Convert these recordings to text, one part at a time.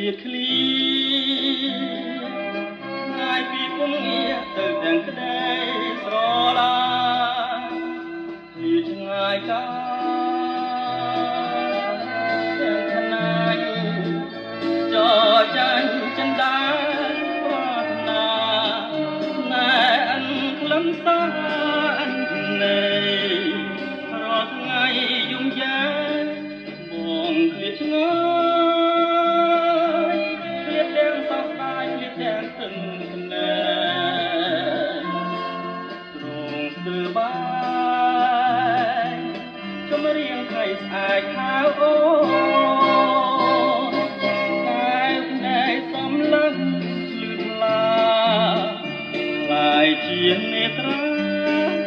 ลีดคลีง่ายពីពុំងារទៅទាំងក្តីស្រឡាញ់ពីឆ្ងាយកាទាំងខណាយចោចាញ់ចិនដាប្រាថ្នាណែអិនក្លឹមសាអិននេរាល់ថ្ងៃយំយ៉ាបងឃ្លាតឆ្ងាយឃ្លាតទាំងសោកស្ដាយឃ្លាតទាំងទឹងណែទ្រង់ស្ទើរបាយចំរៀងថ្ងៃស្អែកហៅអូតែណែសំឡឹងលឺថ្លាខ្លាយជានេត្រា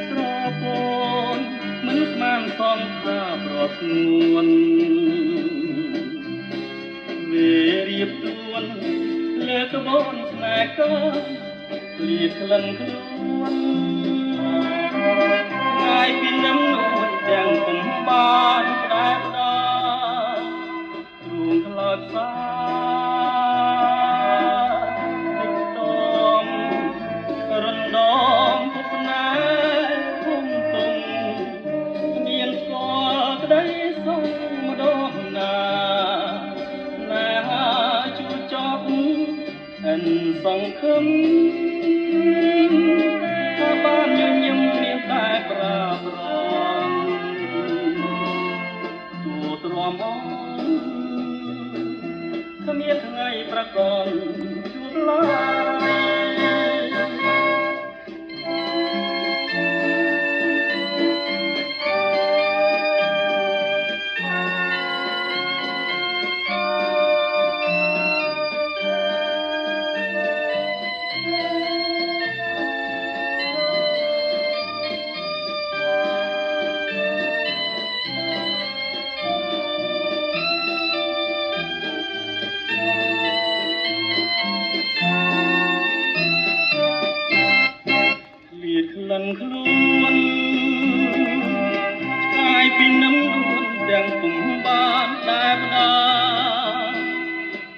ស្រពនមិនស្មានសំថាប្រស្ងួនរៀបទួនលើក្បូនស្នេហ៍កូនលៀក្លិនខ្លួនងាយពីនឹមនួនទាំងពុំបានផ្ដែផ្ដាទ្រូងខ្លោចសាតិចតមរំដងពុកស្នេហ៍ភុំទុំមានស្គាល់ក្តីសុំម្ដងណាសង្ឃឹមថាបានញញឹមមានតែប្រាប្រងទូទ្រាំអងគ្មានថ្ងៃប្រកបជួបឡើយក្លិនខ្លួនឆ្ងាយពីនឹមនួនទាំងពុំបានដែបដា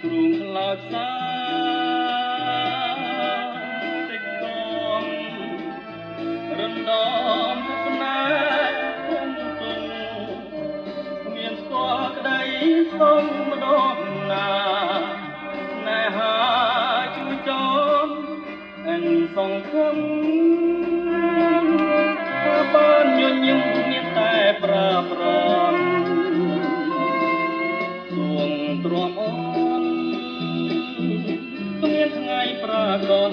ទ្រូងខ្លោចសាតិចតមរំដំស្នេហ៍ភុំទុំមានស្គាល់ក្តីសុំម្ដងណាស្នេហាជួយចំអិនសង្ឃឹមបានញញឹមមានតែប្រាប្រងសួងទ្រាំអនគ្មានថ្ងៃប្រាកដ